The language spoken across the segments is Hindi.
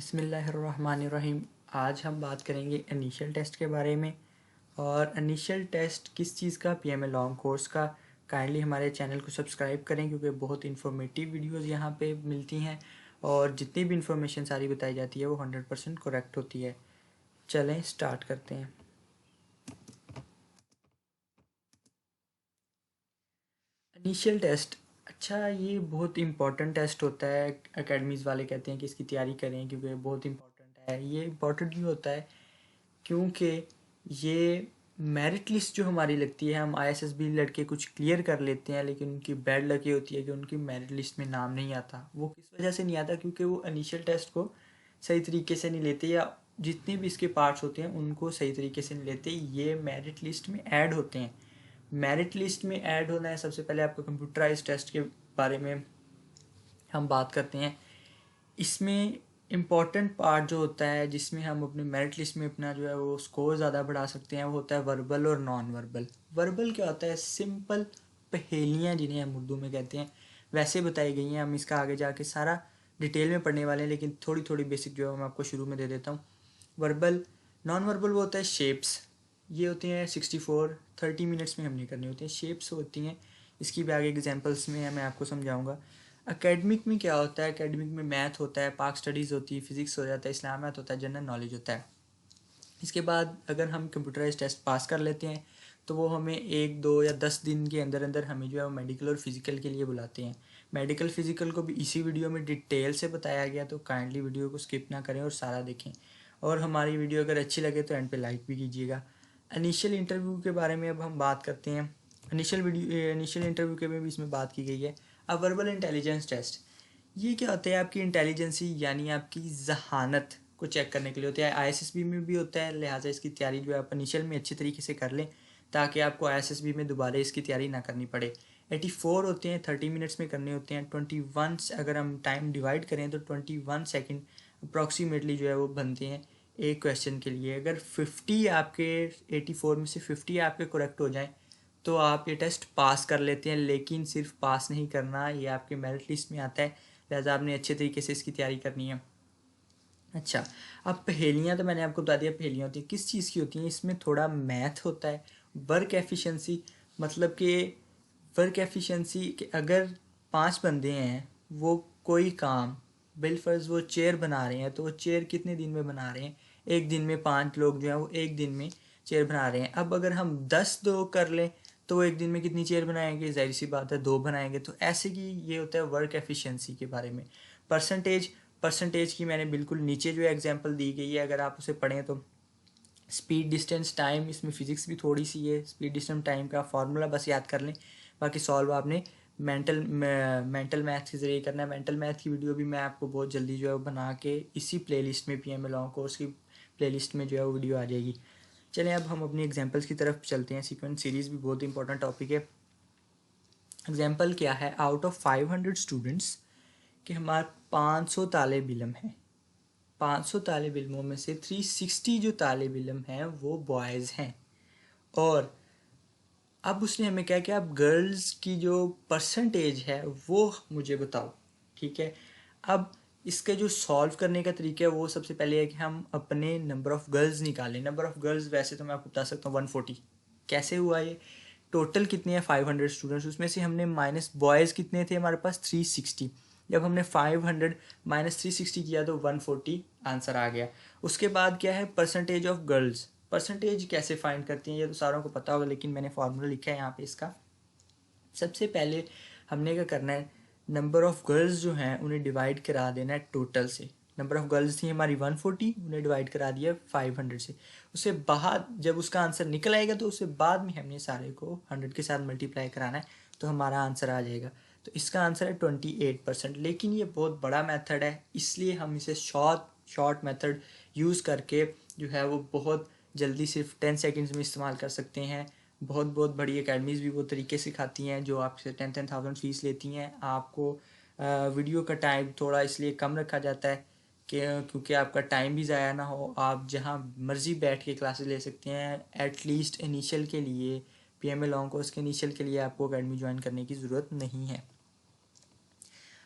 बिस्मिल्लाहिर्रहमानिर्रहीम। आज हम बात करेंगे इनिशियल टेस्ट के बारे में। और इनिशियल टेस्ट किस चीज़ का, पीएमएल लॉन्ग कोर्स का। काइंडली हमारे चैनल को सब्सक्राइब करें क्योंकि बहुत इन्फॉर्मेटिव वीडियोस यहाँ पे मिलती हैं और जितनी भी इंफॉर्मेशन सारी बताई जाती है वो 100% करेक्ट होती है। चलें स्टार्ट करते हैं। इनिशियल टेस्ट, अच्छा ये बहुत इंपॉर्टेंट टेस्ट होता है। एकेडमीज़ वाले कहते हैं कि इसकी तैयारी करें क्योंकि बहुत इंपॉर्टेंट है। ये इंपॉर्टेंट क्यों होता है? क्योंकि ये मेरिट लिस्ट जो हमारी लगती है, हम आईएसएसबी लड़के कुछ क्लियर कर लेते हैं लेकिन उनकी बैड लक ये होती है कि उनकी मेरिट लिस्ट में नाम नहीं आता। वो किस वजह से नहीं आता? क्योंकि वो इनिशियल टेस्ट को सही तरीके से नहीं लेते या जितने भी इसके पार्ट्स होते हैं उनको सही तरीके से नहीं लेते। ये मेरिट लिस्ट में ऐड होते हैं। मेरिट लिस्ट में ऐड होना है। सबसे पहले आपको कंप्यूटराइज टेस्ट के बारे में हम बात करते हैं। इसमें इम्पॉर्टेंट पार्ट जो होता है जिसमें हम अपने मेरिट लिस्ट में अपना जो है वो स्कोर ज़्यादा बढ़ा सकते हैं, वो होता है वर्बल और नॉन वर्बल। वर्बल क्या होता है? सिंपल पहेलियाँ जिन्हें हम उर्दू में कहते हैं वैसे बताई गई हैं। हम इसका आगे जाके सारा डिटेल में पढ़ने वाले हैं लेकिन थोड़ी थोड़ी बेसिक जो है मैं आपको शुरू में दे देता हूँ। वर्बल, नॉन वर्बल वो होता है शेप्स। ये होती हैं 64, 30 मिनट्स में हम नहीं करनी होती हैं। शेप्स होती हैं, इसकी भी आगे एग्जांपल्स में मैं आपको समझाऊंगा। एकेडमिक में क्या होता है? एकेडमिक में मैथ होता है, पाक स्टडीज़ होती है, फिजिक्स हो जाता है, इस्लामियात होता है, जनरल नॉलेज होता है। इसके बाद अगर हम कंप्यूटराइज टेस्ट पास कर लेते हैं तो वो हमें 1, 2 या 10 दिन के अंदर अंदर हमें जो है वो मेडिकल और फिज़िकल के लिए बुलाते हैं। मेडिकल फिज़िकल को भी इसी वीडियो में डिटेल से बताया गया, तो काइंडली वीडियो को स्किप ना करें और सारा देखें। और हमारी वीडियो अगर अच्छी लगे तो एंड पे लाइक भी कीजिएगा। इनिशियल इंटरव्यू के बारे में अब हम बात करते हैं। इनिशियल इंटरव्यू के में भी इसमें बात की गई है। अब वर्बल इंटेलिजेंस टेस्ट, ये क्या होता है? आपकी इंटेलिजेंसी यानी आपकी जहानत को चेक करने के लिए होता है। आईएसएसबी में भी होता है, लिहाजा इसकी तैयारी जो है आप इनिशियल में अच्छी तरीके से कर लें ताकि आपको आईएसएसबी में दोबारा इसकी तैयारी ना करनी पड़े। 84 होते हैं, 30 मिनट्स में करने होते हैं। 21 अगर हम टाइम डिवाइड करें तो 21 सेकेंड अप्रॉक्सीमेटली जो है वो बनते हैं एक क्वेश्चन के लिए। अगर 50 आपके 84 में से 50 आपके करेक्ट हो जाएं तो आप ये टेस्ट पास कर लेते हैं। लेकिन सिर्फ पास नहीं करना, ये आपके मेरिट लिस्ट में आता है, लिहाजा आपने अच्छे तरीके से इसकी तैयारी करनी है। अच्छा, अब पहेलियाँ तो मैंने आपको बता दिया पहेलियाँ होती हैं किस चीज़ की होती हैं। इसमें थोड़ा मैथ होता है। वर्क एफिशिएंसी, मतलब कि वर्क एफिशिएंसी कि अगर 5 बंदे हैं, वो कोई काम बिलफर्ज वो चेयर बना रहे हैं तो वो चेयर कितने दिन में बना रहे हैं? एक दिन में 5 लोग जो हैं वो एक दिन में चेयर बना रहे हैं। अब अगर हम 10 कर लें तो वो एक दिन में कितनी चेयर बनाएंगे? जाहिर सी बात है 2 बनाएंगे। तो ऐसे की ये होता है वर्क एफिशिएंसी के बारे में। परसेंटेज, परसेंटेज की मैंने बिल्कुल नीचे जो एग्जांपल दी गई है, अगर आप उसे पढ़ें तो स्पीड डिस्टेंस टाइम, इसमें फिजिक्स भी थोड़ी सी है। स्पीड डिस्टेंस टाइम का फार्मूला बस याद कर लें, बाकी सॉल्व आपने मेंटल मैथ के ज़रिए करना है। मेंटल मैथ की वीडियो भी मैं आपको बहुत जल्दी जो है वो बना के इसी प्लेलिस्ट में, पीएमएल लॉन्ग कोर्स की प्लेलिस्ट में जो है वो वीडियो आ जाएगी। चलें अब हम अपनी एग्जांपल्स की तरफ चलते हैं। सीक्वेंस सीरीज़ भी बहुत इंपॉर्टेंट टॉपिक है। एग्जाम्पल क्या है? आउट ऑफ 500 स्टूडेंट्स, कि हमारे 500 तालिब इल्म हैं। 500 तालिब इल्मों में से 360 जो तालिब इल्म हैं वो बॉयज़ हैं। और अब उसने हमें क्या किया? अब गर्ल्स की जो परसेंटेज है वो मुझे बताओ। ठीक है, अब इसके जो सॉल्व करने का तरीका है वो सबसे पहले है कि हम अपने नंबर ऑफ़ गर्ल्स निकालें। नंबर ऑफ़ गर्ल्स वैसे तो मैं आपको बता सकता हूँ 140। कैसे हुआ ये? टोटल कितने हैं? 500 स्टूडेंट्स, उसमें से हमने माइनस बॉयज़ कितने थे हमारे पास? 360। जब हमने 500 माइनस 360 किया तो 140 आंसर आ गया। उसके बाद क्या है? Percentage of girls. परसेंटेज कैसे फाइंड करती हैं ये तो सारों को पता होगा, लेकिन मैंने फार्मूला लिखा है यहाँ पे इसका। सबसे पहले हमने क्या करना है? नंबर ऑफ़ गर्ल्स जो हैं उन्हें डिवाइड करा देना है टोटल से। नंबर ऑफ़ गर्ल्स थी हमारी 140, उन्हें डिवाइड करा दिया 500 से। उससे बाद जब उसका आंसर निकल आएगा तो उससे बाद में हमने सारे को 100 के साथ मल्टीप्लाई कराना है तो हमारा आंसर आ जाएगा। तो इसका आंसर है 28%। लेकिन ये बहुत बड़ा मेथड है, इसलिए हम इसे शॉर्ट मेथड यूज़ करके जो है वो बहुत जल्दी सिर्फ 10 सेकेंड्स में इस्तेमाल कर सकते हैं। बहुत बहुत बड़ी एकेडमीज़ भी वो तरीके सिखाती हैं जो आपसे 10,000 फ़ीस लेती हैं। आपको वीडियो का टाइम थोड़ा इसलिए कम रखा जाता है कि क्योंकि आपका टाइम भी ज़ाया ना हो, आप जहाँ मर्ज़ी बैठ के क्लासेस ले सकते हैं। एटलीस्ट इनिशियल के लिए, पीएमएल लॉन्ग कोर्स के इनिशियल के लिए आपको एकेडमी ज्वाइन करने की ज़रूरत नहीं है।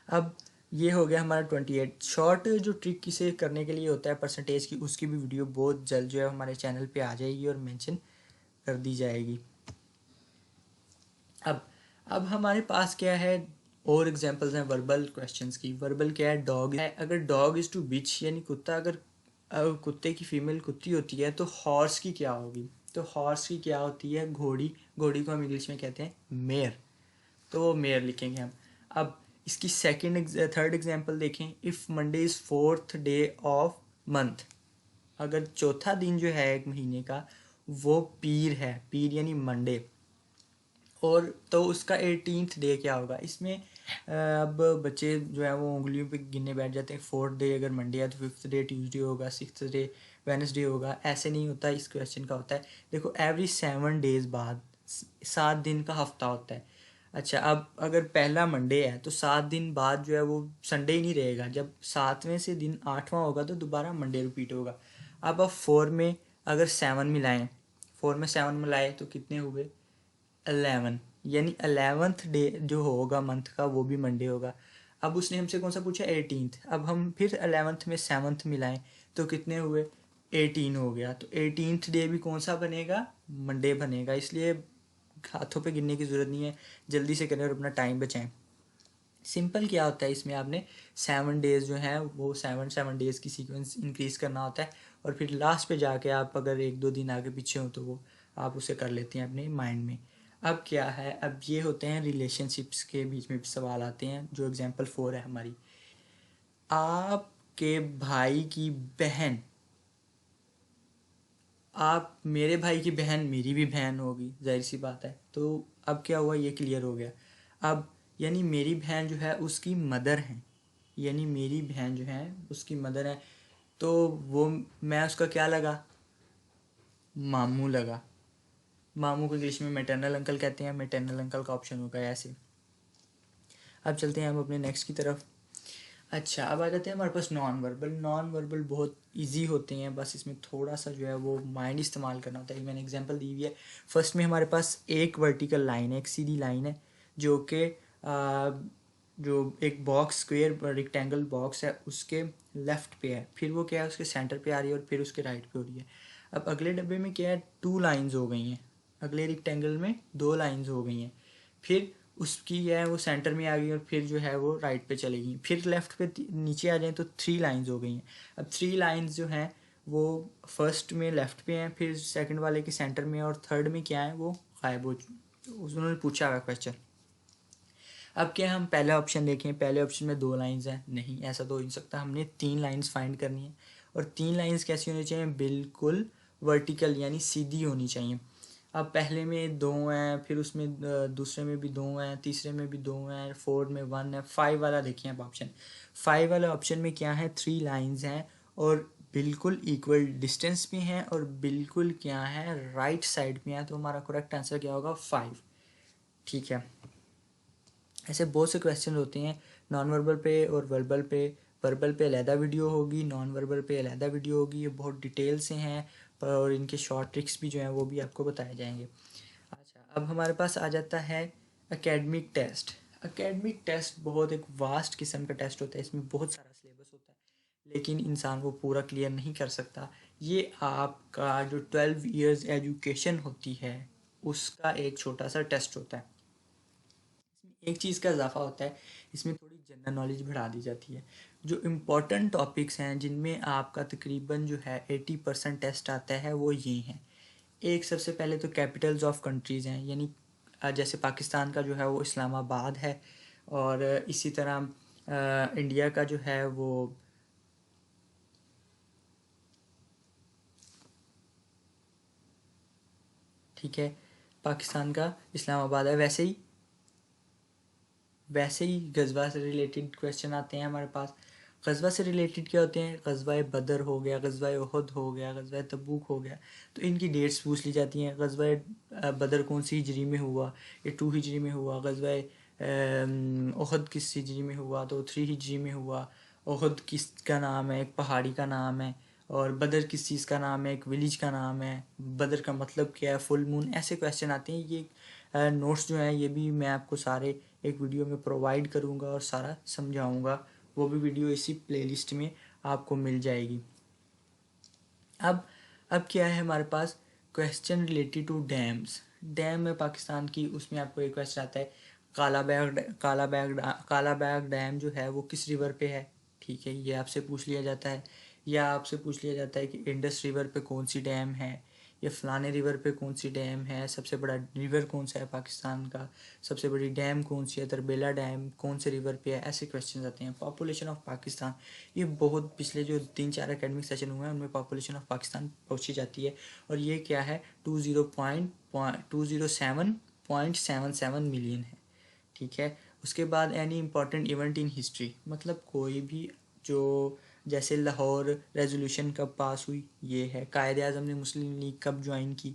अब ये हो गया हमारा 28। शॉर्ट जो ट्रिक किसे करने के लिए होता है परसेंटेज की, उसकी भी वीडियो बहुत जल्द जो है हमारे चैनल पे आ जाएगी और मेंशन कर दी जाएगी। अब हमारे पास क्या है, और एग्जांपल्स हैं वर्बल क्वेश्चंस की। वर्बल क्या है, डॉग है, अगर डॉग इज़ टू बिच यानी कुत्ता, अगर कुत्ते की फीमेल कुत्ती होती है तो हॉर्स की क्या होगी, तो हॉर्स की क्या होती है, घोड़ी। घोड़ी को हम इंग्लिश में कहते हैं मेयर, तो वो मेयर लिखेंगे हम। अब इसकी थर्ड एग्जांपल देखें, if Monday is fourth day of month, अगर चौथा दिन जो है एक महीने का वो पीर है, पीर यानी मंडे, और तो उसका 18th डे क्या होगा। इसमें अब बच्चे जो है वो उंगलियों पे गिनने बैठ जाते हैं, फोर्थ डे अगर मंडे है तो फिफ्थ डे ट्यूसडे होगा, सिक्स्थ डे वेडनेसडे होगा। ऐसे नहीं होता, इस क्वेश्चन का होता है देखो एवरी 7 डेज बाद 7 दिन का हफ्ता होता है। अच्छा, अब अगर पहला मंडे है तो 7 दिन बाद जो है वो संडे ही नहीं रहेगा, जब 7वें से दिन 8वां होगा तो दोबारा मंडे रिपीट होगा। अब 4 में अगर 7 मिलाएं, 4 में 7 मिलाए तो कितने हुए 11, यानी 11th डे जो होगा मंथ का वो भी मंडे होगा। अब उसने हमसे कौन सा पूछा 18th, अब हम फिर 11th में 7th मिलाएं तो कितने हुए 18 हो गया, तो 18th डे भी कौन सा बनेगा, मंडे बनेगा। इसलिए हाथों पे गिनने की ज़रूरत नहीं है, जल्दी से करें और अपना टाइम बचाएं। सिंपल क्या होता है इसमें, आपने 7 डेज जो हैं वो 7 डेज की सीक्वेंस इंक्रीज़ करना होता है, और फिर लास्ट पे जाके आप अगर 1-2 दिन आगे पीछे हो तो वो आप उसे कर लेते हैं अपने माइंड में। अब क्या है, अब ये होते हैं रिलेशनशिप्स के बीच में भी सवाल आते हैं, जो एग्जांपल 4 है हमारी। आपके भाई की बहन, आप मेरे भाई की बहन मेरी भी बहन होगी, जाहिर सी बात है। तो अब क्या हुआ, ये क्लियर हो गया। अब यानी मेरी बहन जो है उसकी मदर है, यानी मेरी बहन जो है उसकी मदर है, तो वो मैं उसका क्या लगा, मामू लगा। मामू को इंग्लिश में मैटरनल अंकल कहते हैं, मैटरनल अंकल का ऑप्शन होगा ऐसे। अब चलते हैं हम अपने नेक्स्ट की तरफ। अच्छा, अब आ जाते हैं हमारे पास नॉन वर्बल। नॉन वर्बल बहुत इजी होते हैं, बस इसमें थोड़ा सा जो है वो माइंड इस्तेमाल करना होता है। मैंने एग्जांपल दी हुई है। फर्स्ट में हमारे पास एक वर्टिकल लाइन है, एक सीधी लाइन है, जो कि जो एक बॉक्स, स्क्वेयर रेक्टेंगल बॉक्स है, उसके लेफ्ट पे है, फिर वो क्या है उसके सेंटर पे आ रही है और फिर उसके राइट पे हो रही है। अब अगले डब्बे में क्या है, 2 लाइन्स हो गई हैं, अगले रेक्टेंगल में 2 लाइन्स हो गई हैं, फिर उसकी है वो सेंटर में आ गई और फिर जो है वो राइट पे चली गई, फिर लेफ्ट पे नीचे आ जाए तो 3 लाइन्स हो गई हैं। अब 3 लाइन्स जो हैं वो फर्स्ट में लेफ्ट पे हैं, फिर सेकंड वाले के सेंटर में, और थर्ड में क्या है वो गायब हो, उन्होंने पूछा हुआ क्वेश्चन। अब क्या हम पहला ऑप्शन देखें, पहले ऑप्शन में 2 लाइन्स हैं, नहीं ऐसा तो हो नहीं सकता, हमने 3 लाइन्स फाइंड करनी है। और 3 लाइन्स कैसी होनी चाहिए, बिल्कुल वर्टिकल यानी सीधी होनी चाहिए। अब पहले में 2 हैं, फिर उसमें दूसरे में भी 2 हैं, तीसरे में भी 2 हैं, फोर्थ में 1 है। 5 वाला देखिए आप ऑप्शन, 5 वाले ऑप्शन में क्या है, 3 लाइन्स हैं और बिल्कुल इक्वल डिस्टेंस में हैं और बिल्कुल क्या है राइट साइड में है, तो हमारा करेक्ट आंसर क्या होगा 5। ठीक है, ऐसे बहुत से क्वेश्चन होते हैं नॉन वर्बल पे और वर्बल पे। वर्बल पे अलहदा वीडियो होगी, नॉन वर्बल पे अलहदा वीडियो होगी, ये बहुत डिटेल से हैं, और इनके शॉर्ट ट्रिक्स भी जो हैं वो भी आपको बताए जाएंगे। अच्छा, अब हमारे पास आ जाता है एकेडमिक टेस्ट। एकेडमिक टेस्ट बहुत एक वास्ट किस्म का टेस्ट होता है, इसमें बहुत सारा सिलेबस होता है, लेकिन इंसान वो पूरा क्लियर नहीं कर सकता। ये आपका जो 12 ईयर्स एजुकेशन होती है उसका एक छोटा सा टेस्ट होता है। एक चीज़ का इजाफा होता है, इसमें थोड़ी जनरल नॉलेज बढ़ा दी जाती है। जो इम्पोर्टेंट टॉपिक्स हैं जिनमें आपका तकरीबन जो है 80% टेस्ट आता है वो ये हैं। एक सबसे पहले तो कैपिटल्स ऑफ कंट्रीज़ हैं, यानी जैसे पाकिस्तान का जो है वो इस्लामाबाद है, और इसी तरह इंडिया का जो है वो ठीक है, पाकिस्तान का इस्लामाबाद है। वैसे ही गजवा से रिलेटेड क्वेश्चन आते हैं हमारे पास। गजवा से रिलेटेड क्या होते हैं, गजवा बदर हो गया, गजवा उहद हो गया, गजवा तबूक हो गया, तो इनकी डेट्स पूछ ली जाती हैं। गजवा बदर कौन सी हिजरी में हुआ, ये 2 हिजरी में हुआ। गजवा उहद किस हिजरी में हुआ, तो 3 हिजरी में हुआ। उहद किस का नाम है, एक पहाड़ी का नाम है, और बदर किस चीज़ का नाम है, एक विलेज का नाम है। बदर का मतलब क्या है, फुल मून, ऐसे क्वेश्चन आते हैं। ये नोट्स जो हैं ये भी मैं आपको सारे एक वीडियो में प्रोवाइड करूँगा और सारा समझाऊँगा, वो भी वीडियो इसी प्लेलिस्ट में आपको मिल जाएगी। अब क्या है हमारे पास, question related to dams. Dam है पाकिस्तान की, उसमें आपको एक क्वेश्चन आता है काला बैग डैम जो है वो किस रिवर पे है। ठीक है, ये आपसे पूछ लिया जाता है। या आपसे पूछ लिया जाता है कि इंडस रिवर पे कौन सी डैम है, या फलाने रिवर पे कौन सी डैम है, सबसे बड़ा रिवर कौन सा है पाकिस्तान का, सबसे बड़ी डैम कौन सी है, तरबेला डैम कौन से रिवर पे है। ऐसे क्वेश्चन आते हैं। पॉपुलेशन ऑफ पाकिस्तान, ये बहुत पिछले जो 3-4 एकेडमिक सेशन हुए हैं उनमें पॉपुलेशन ऑफ पाकिस्तान पूछी जाती है, और ये क्या है 207.77 मिलियन है। ठीक है, उसके बाद any important event in history, मतलब कोई भी जो, जैसे लाहौर रेजोल्यूशन कब पास हुई, ये है। कायदे आज़म ने मुस्लिम लीग कब ज्वाइन की।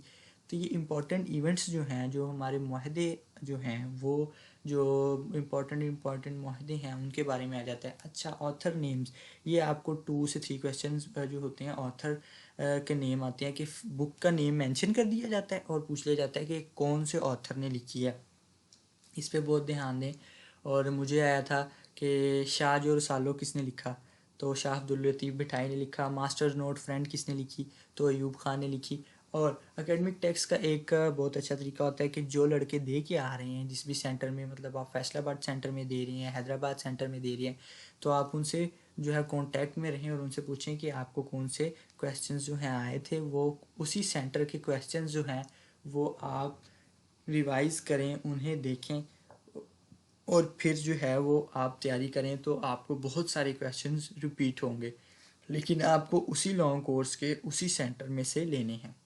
तो ये इम्पॉर्टेंट इवेंट्स जो हैं, जो हमारे माहदे जो हैं, वो जो इम्पॉर्टेंट माहदे हैं उनके बारे में आ जाता है। अच्छा, ऑथर नेम्स, ये आपको 2 से 3 क्वेश्चंस जो होते हैं ऑथर के नेम आते हैं कि बुक का नेम मेंशन कर दिया जाता है और पूछ लिया जाता है कि कौन से ऑथर ने लिखी है। इस पे बहुत ध्यान दें। और मुझे आया था कि शाह और सालो किसने लिखा, तो शाह अब्दुल लतीफ़ भटाई ने लिखा। मास्टर्स नोट फ्रेंड किसने लिखी, तो अयूब खान ने लिखी। और एकेडमिक टेक्स्ट का एक बहुत अच्छा तरीका होता है कि जो लड़के दे के आ रहे हैं जिस भी सेंटर में, मतलब आप फैसलाबाद सेंटर में दे रहे हैं, हैदराबाद सेंटर में दे रहे हैं, तो आप उनसे जो है कांटेक्ट में रहें और उनसे पूछें कि आपको कौन से क्वेश्चंस जो हैं आए थे, वो उसी सेंटर के क्वेश्चंस जो हैं वो आप रिवाइज करें, उन्हें देखें, और फिर जो है वो आप तैयारी करें। तो आपको बहुत सारे क्वेश्चंस रिपीट होंगे, लेकिन आपको उसी लॉन्ग कोर्स के उसी सेंटर में से लेने हैं।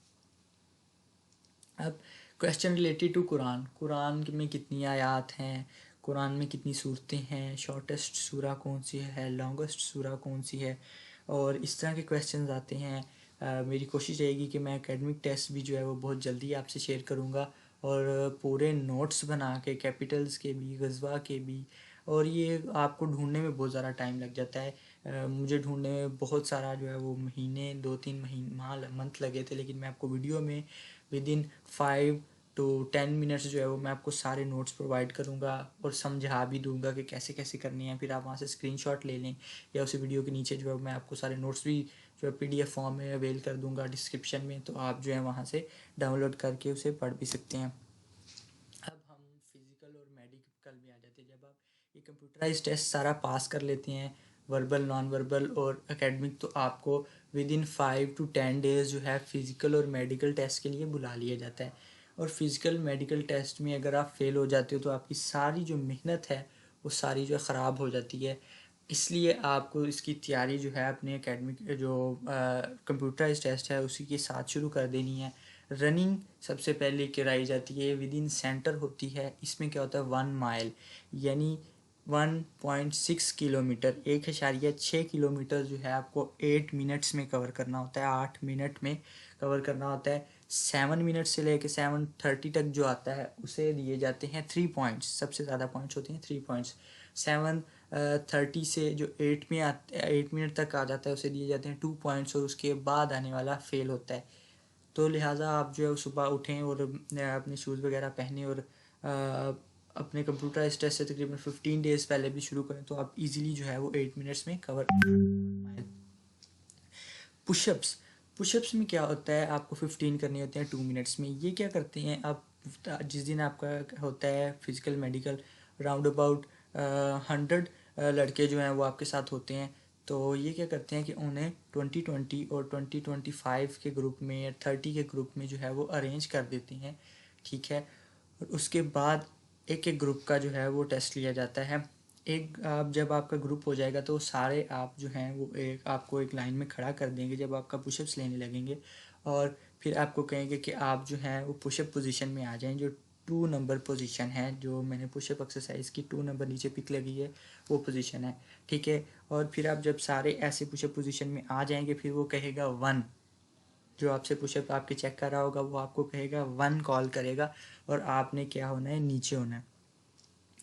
अब question related to Quran, Quran में कितनी आयात हैं, कुरान में कितनी सूरतें हैं, शॉर्टेस्ट सूरा कौन सी है, लॉन्गेस्ट सूरा कौन सी है, और इस तरह के क्वेश्चंस आते हैं। मेरी कोशिश रहेगी कि मैं एकेडमिक टेस्ट भी जो है वो बहुत जल्दी आपसे शेयर करूँगा, और पूरे नोट्स बना के, कैपिटल्स के भी, गज़वा के भी। और ये आपको ढूंढने में बहुत ज़्यादा टाइम लग जाता है। मुझे ढूंढने में बहुत सारा जो है वो महीने, 2-3 महीने, मंथ लगे थे, लेकिन मैं आपको वीडियो में विद इन 5 to 10 मिनट्स जो है वो मैं आपको सारे नोट्स प्रोवाइड करूँगा और समझा भी दूंगा कि कैसे कैसे करनी है। फिर आप वहाँ से स्क्रीनशॉट ले लें, या उसी वीडियो के नीचे जो है मैं आपको सारे नोट्स भी जो है PDF फॉर्म में अवेल कर दूंगा डिस्क्रिप्शन में, तो आप जो है वहाँ से डाउनलोड करके उसे पढ़ भी सकते हैं। अब हम फिज़िकल और मेडिकल में आ जाते हैं। जब आप ये कंप्यूटराइज टेस्ट सारा पास कर लेते हैं, वर्बल, नॉन वर्बल और एकेडमिक, तो आपको विद इन 5 to 10 डेज़ जो है फ़िज़िकल और मेडिकल टेस्ट के लिए बुला लिया जाता है। और फिज़िकल मेडिकल टेस्ट में अगर आप फेल हो जाते हो तो आपकी सारी जो मेहनत है वो सारी जो है ख़राब हो जाती है। इसलिए आपको इसकी तैयारी जो है अपने एकेडमिक जो कंप्यूटराइज टेस्ट है उसी के साथ शुरू कर देनी है। रनिंग सबसे पहले कराई जाती है, विद इन सेंटर होती है। इसमें क्या होता है 1 माइल यानी 1.6 किलोमीटर, 1.6 किलोमीटर जो है आपको 8 मिनट्स में कवर करना होता है, 8 मिनट में कवर करना होता है। 7 मिनट से लेकर 7:30 तक जो आता है उसे दिए जाते हैं 3 पॉइंट्स, सबसे ज़्यादा पॉइंट्स होते हैं 3 पॉइंट्स। 7:30 से जो 8 मिनट तक आ जाता है उसे दिए जाते हैं 2 पॉइंट्स, और उसके बाद आने वाला फेल होता है। तो लिहाजा आप जो है सुबह उठें और अपने शूज़ वगैरह पहने और अपने कंप्यूटर टेस्ट से तकरीबन 15 डेज़ पहले भी शुरू करें, तो आप इजीली जो है वो 8 मिनट्स में कवर। पुशअप्स, पुशअप्स में क्या होता है, आपको 15 करने होते हैं 2 मिनट्स में। ये क्या करते हैं, आप जिस दिन आपका होता है फिज़िकल मेडिकल, राउंड अबाउट 100 लड़के जो हैं वो आपके साथ होते हैं। तो ये क्या करते हैं कि उन्हें 20-20 और 20-25 के ग्रुप में या 30 के ग्रुप में जो है वो अरेंज कर देते हैं। ठीक है, और उसके बाद एक एक ग्रुप का जो है वो टेस्ट लिया जाता है। एक आप जब आपका ग्रुप हो जाएगा तो सारे आप जो हैं वो आपको एक लाइन में खड़ा कर देंगे जब आपका पुशअप्स लेने लगेंगे, और फिर आपको कहेंगे कि आप जो हैं वो पुशअप पोजीशन में आ जाएं, जो 2 नंबर पोजीशन है, जो मैंने पुशअप एक्सरसाइज की 2 नंबर नीचे पिक लगी है वो पोजीशन है। ठीक है, और फिर आप जब सारे ऐसे पुशअप पोजीशन में आ जाएंगे फिर वो कहेगा 1, जो आपसे पुशअप आपके चेक कर रहा होगा वो आपको कहेगा 1 कॉल करेगा, और आपने क्या होना है, नीचे होना है।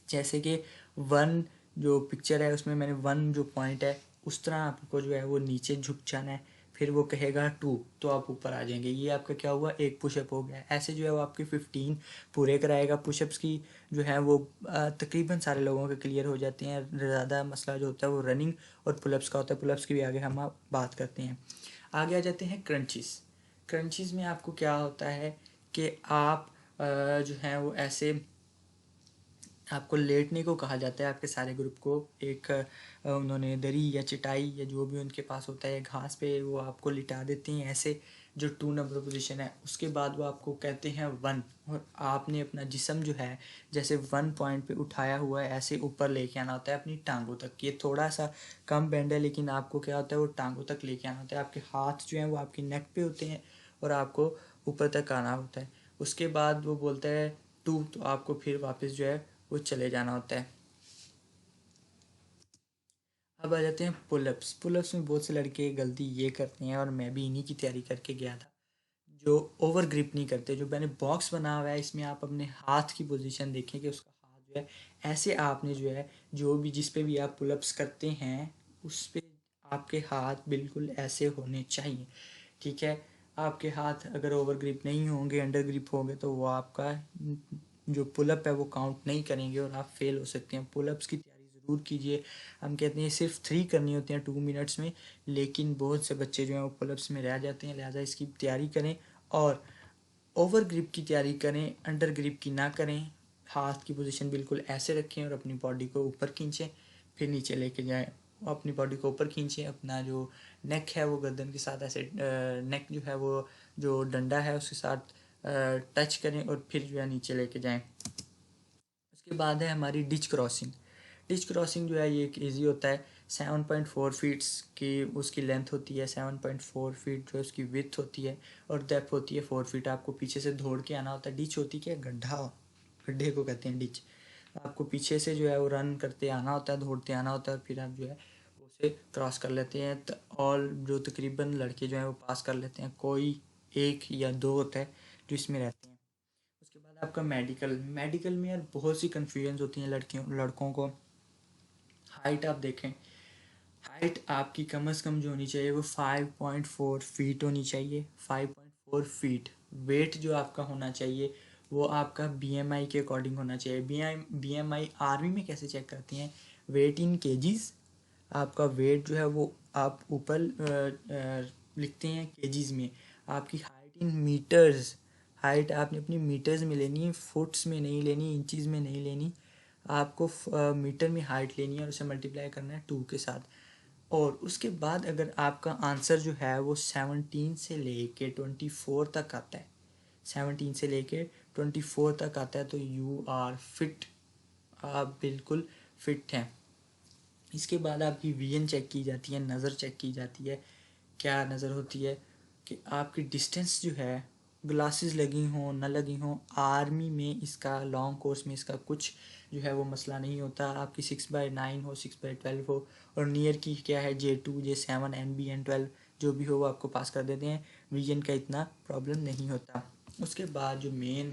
जैसे कि 1 जो पिक्चर है उसमें मैंने 1 जो पॉइंट है उस तरह आपको जो है वो नीचे झुक जाना है। फिर वो कहेगा 2, तो आप ऊपर आ जाएंगे। ये आपका क्या हुआ, एक पुशअप हो गया। ऐसे जो है वो आपकी 15 पूरे कराएगा। पुशअप्स की जो है वो तकरीबन सारे लोगों के क्लियर हो जाती हैं। ज़्यादा मसला जो होता है वो रनिंग और पुलअप्स का होता है। पुलअप्स की भी आगे हम आप बात करते हैं। आगे आ जाते हैं क्रंचीज़। क्रंचीज़ में आपको क्या होता है कि आप जो हैं वो ऐसे आपको लेटने को कहा जाता है। आपके सारे ग्रुप को एक उन्होंने दरी या चटाई या जो भी उनके पास होता है घास पे वो आपको लिटा देते हैं ऐसे, जो 2 नंबर पोजीशन है। उसके बाद वो आपको कहते हैं 1, और आपने अपना जिस्म जो है जैसे 1 पॉइंट पे उठाया हुआ है ऐसे ऊपर लेके आना होता है अपनी टांगों तक। ये थोड़ा सा कम बेंड है, लेकिन आपको क्या होता है वो टांगों तक लेके आना होता है। आपके हाथ जो हैं वो आपकी नेक पे होते हैं और आपको ऊपर तक आना होता है। उसके बाद वो बोलता है 2, तो आपको फिर वापस जो है वो चले जाना होता है। अब आ जाते हैं पुलअप्स। पुलअप्स में बहुत से लड़के गलती ये करते हैं, और मैं भी इन्हीं की तैयारी करके गया था, जो ओवर ग्रिप नहीं करते। जो मैंने बॉक्स बना हुआ है इसमें आप अपने हाथ की पोजीशन देखें कि उसका हाथ जो है ऐसे आपने जो है जो भी जिस पे भी आप पुलअप्स करते हैं उस पे आपके हाथ बिल्कुल ऐसे होने चाहिए। ठीक है, आपके हाथ अगर ओवर ग्रिप नहीं होंगे, अंडर ग्रिप होंगे, तो वो आपका जो पुलअप है वो काउंट नहीं करेंगे और आप फेल हो सकते हैं। पुलअप्स की तैयारी ज़रूर कीजिए। हम कहते हैं सिर्फ 3 करनी होती हैं 2 मिनट्स में, लेकिन बहुत से बच्चे जो हैं वो पुलअप्स में रह जाते हैं। लिहाजा इसकी तैयारी करें और ओवर ग्रिप की तैयारी करें, अंडर ग्रिप की ना करें। हाथ की पोजीशन बिल्कुल ऐसे रखें और अपनी बॉडी को ऊपर खींचें, फिर नीचे लेके जाएं। अपनी बॉडी को ऊपर खींचें, अपना जो नेक है वो गर्दन के साथ ऐसे नेक जो है वो जो डंडा है उसके साथ टच करें और फिर जो है नीचे लेके जाएं। उसके बाद है हमारी डिच क्रॉसिंग। डिच क्रॉसिंग जो है ये एक ईजी होता है। 7.4 फीट्स की उसकी लेंथ होती है, 7.4 फीट जो उसकी विड्थ होती है, और डेप्थ होती है 4 फीट। आपको पीछे से दौड़ के आना होता है। डिच होती है क्या, गड्ढा, गड्ढे को कहते हैं डिच। आपको पीछे से जो है वो रन करते आना होता है, दौड़ते आना होता है, और फिर आप जो है उसे क्रॉस कर लेते हैं। और जो तकरीबन लड़के जो हैं वो पास कर लेते हैं, कोई एक या दो होता है जो इसमें रहते हैं। उसके बाद आपका मेडिकल। मेडिकल में यार बहुत सी कन्फ्यूजन होती हैं लड़कियों लड़कों को। हाइट आप देखें, हाइट आपकी कम से कम जो होनी चाहिए वो 5.4 फीट होनी चाहिए। 5.4 फीट। वेट जो आपका होना चाहिए वो आपका बीएमआई के अकॉर्डिंग होना चाहिए। बीएमआई आर्मी में कैसे चेक करती हैं, वेट इन केजीज। आपका वेट जो है वो आप ऊपर लिखते हैं केजीज में। आपकी हाइट इन मीटर्स, हाइट आपने अपनी मीटर्स में लेनी है, फुट्स में नहीं लेनी, इंचज़ में नहीं लेनी। आपको मीटर में हाइट लेनी है और उसे मल्टीप्लाई करना है 2 के साथ। और उसके बाद अगर आपका आंसर जो है वो 17 से लेके 24 तक आता है, 17 से लेके 24 तक आता है, तो यू आर फिट, आप बिल्कुल फिट हैं। इसके बाद आपकी विजन चेक की जाती है, नज़र चेक की जाती है। क्या नज़र होती है कि आपकी डिस्टेंस जो है, ग्लासेस लगी हों ना लगी हों। आर्मी में इसका, लॉन्ग कोर्स में इसका कुछ जो है वो मसला नहीं होता। आपकी 6/9 हो, 6/12 हो, और नियर की क्या है J2 J7 NBN12 जो भी हो वो आपको पास कर देते हैं। विजन का इतना प्रॉब्लम नहीं होता। उसके बाद जो मेन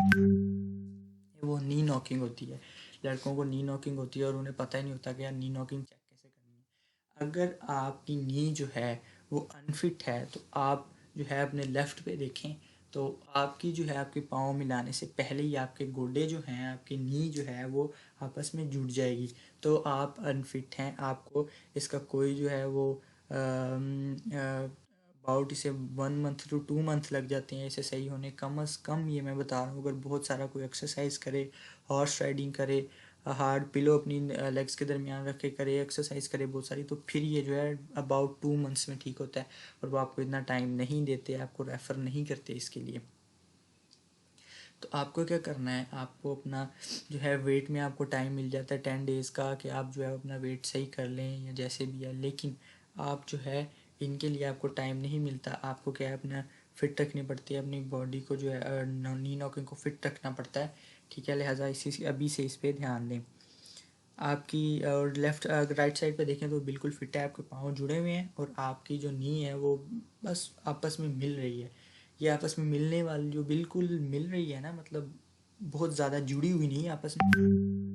वो नी नॉकिंग होती है। लड़कों को नी नॉकिंग होती है और उन्हें पता ही नहीं होता कि यार नी नॉकिंग चेक कैसे करनी है। अगर आपकी नी जो है वो अनफिट है तो आप जो है अपने लेफ़्ट पे देखें, तो आपकी जो है आपके पाँव मिलाने से पहले ही आपके गोडे जो हैं, आपकी नी जो है वो आपस में जुड़ जाएगी, तो आप अनफिट हैं। आपको इसका कोई जो है वो अबाउट इसे 1 मंथ to 2 मंथ लग जाते हैं इसे सही होने। कम अज़ कम ये मैं बता रहा हूँ, अगर बहुत सारा कोई एक्सरसाइज करे, हॉर्स राइडिंग करे, हार्ड पिलो अपनी लेग्स के दरमियान रख के करे, एक्सरसाइज करे बहुत सारी, तो फिर ये जो है अबाउट 2 मंथ्स में ठीक होता है। और वो आपको इतना टाइम नहीं देते, आपको रेफ़र नहीं करते इसके लिए। तो आपको क्या करना है, आपको अपना जो है वेट में आपको टाइम मिल जाता है 10 डेज़ का कि आप जो है अपना वेट सही कर लें या जैसे भी है। लेकिन आप जो है इनके लिए आपको टाइम नहीं मिलता। आपको क्या है अपना फिट रखनी पड़ती है, अपनी बॉडी को जो है नी नॉकिंग को फिट रखना पड़ता है। ठीक है, लिहाजा इसी अभी से इस पर ध्यान दें। आपकी और लेफ़्ट राइट साइड पे देखें तो बिल्कुल फिट है, आपके पाँव जुड़े हुए हैं और आपकी जो नी है वो बस आपस में मिल रही है। ये आपस में मिलने वाली जो बिल्कुल मिल रही है ना, मतलब बहुत ज़्यादा जुड़ी हुई नहीं है आपस में,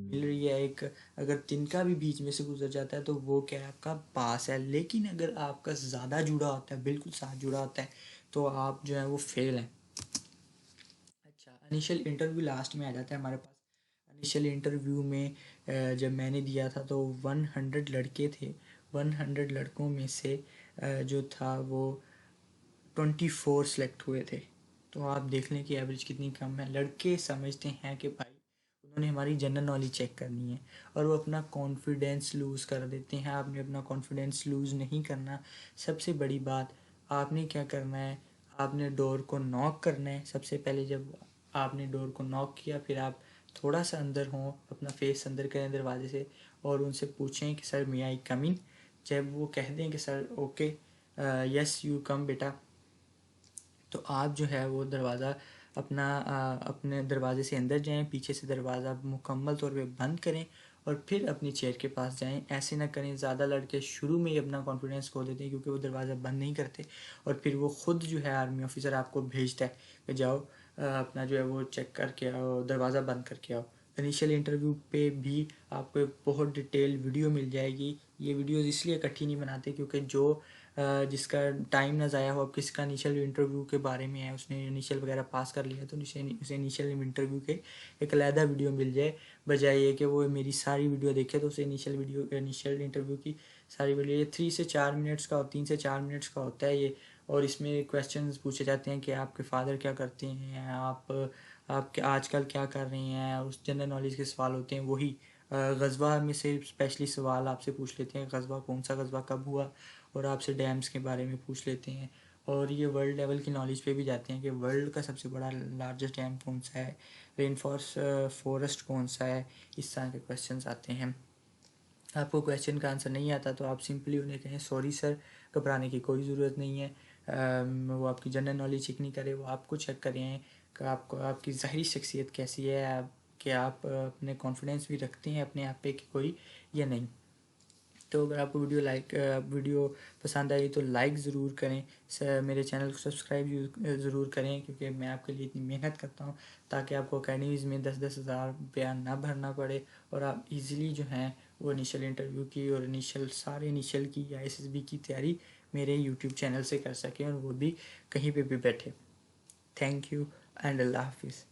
मिल रही है एक, अगर तिनका भी बीच में से गुजर जाता है तो वो क्या है, आपका पास है। लेकिन अगर आपका ज़्यादा जुड़ा होता है, बिल्कुल साथ जुड़ा होता है, तो आप जो है वो फेल हैं। अच्छा, इनिशियल इंटरव्यू लास्ट में आ जाता है हमारे पास। इनिशियल इंटरव्यू में जब मैंने दिया था तो 100 लड़के थे। 100 लड़कों में से जो था वो 24 सेलेक्ट हुए थे। तो आप देख लें कि एवरेज कितनी कम है। लड़के समझते हैं कि भाई उन्होंने हमारी जनरल नॉलेज चेक करनी है, और वो अपना कॉन्फिडेंस लूज़ कर देते हैं। आपने अपना कॉन्फिडेंस लूज़ नहीं करना। सबसे बड़ी बात, आपने क्या करना है, आपने डोर को नॉक करना है सबसे पहले। जब आपने डोर को नॉक किया, फिर आप थोड़ा सा अंदर हों, अपना फेस अंदर करें दरवाजे से, और उनसे पूछें कि सर मे आई कम इन। जब वो कह दें कि sir okay, yes you come बेटा, तो आप जो है वो दरवाज़ा अपने दरवाजे से अंदर जाएं, पीछे से दरवाज़ा मुकम्मल तौर पे बंद करें, और फिर अपनी चेयर के पास जाएं। ऐसे ना करें, ज़्यादा लड़के शुरू में ही अपना कॉन्फिडेंस खो देते हैं क्योंकि वो दरवाज़ा बंद नहीं करते, और फिर वो ख़ुद जो है आर्मी ऑफिसर आपको भेजता है कि जाओ अपना जो है वो चेक करके आओ, दरवाज़ा बंद करके आओ। इनिशियल इंटरव्यू पे भी आपको एक बहुत डिटेल वीडियो मिल जाएगी। ये वीडियोज़ इसलिए इकट्ठी नहीं बनाते क्योंकि जो जिसका टाइम ना ज़ाया हो, अब किसका इनिशियल इंटरव्यू के बारे में है, उसने इनिशियल वगैरह पास कर लिया, तो उसे इनिशियल इंटरव्यू के एक अलहदा वीडियो मिल जाए, बजाय ये कि वो मेरी सारी वीडियो देखे। तो उसे इनिशियल इंटरव्यू की सारी वीडियो, ये 3 से 4 मिनट्स का, 3 से 4 मिनट्स का होता है ये। और इसमें क्वेश्चंस पूछे जाते हैं कि आपके फादर क्या करते हैं, आप आजकल क्या कर रहे हैं, उस जनरल नॉलेज के सवाल होते हैं। वही गज़वा में से स्पेशली सवाल आपसे पूछ लेते हैं, गज़वा कौन सा गज़वा कब हुआ, और आपसे डैम्स के बारे में पूछ लेते हैं। और ये वर्ल्ड लेवल की नॉलेज पे भी जाते हैं कि वर्ल्ड का सबसे बड़ा लार्जेस्ट डैम कौन सा है, रेन फॉरेस्ट कौन सा है। इस तरह के क्वेश्चंस आते हैं। आपको क्वेश्चन का आंसर नहीं आता तो आप सिंपली उन्हें कहें सॉरी सर, घबराने की कोई ज़रूरत नहीं है। वो आपकी जनरल नॉलेज चेक नहीं करे, वो आपको चेक करें कि आपको आपकी ज़ाहिरी शख्सियत कैसी है, कि आप अपने कॉन्फिडेंस भी रखते हैं अपने आप पे कि कोई, या नहीं। तो अगर आपको वीडियो पसंद आई तो लाइक ज़रूर करें, मेरे चैनल को सब्सक्राइब ज़रूर करें, क्योंकि मैं आपके लिए इतनी मेहनत करता हूँ ताकि आपको अकेडमीज़ में 10-10 हज़ार रुपया ना भरना पड़े, और आप इजीली जो हैं वो इनिशियल इंटरव्यू की और सारे इनिशियल की या एसएसबी की तैयारी मेरे यूट्यूब चैनल से कर सकें, और वो भी कहीं पे भी बैठे। थैंक यू एंड अल्लाह हाफिज़।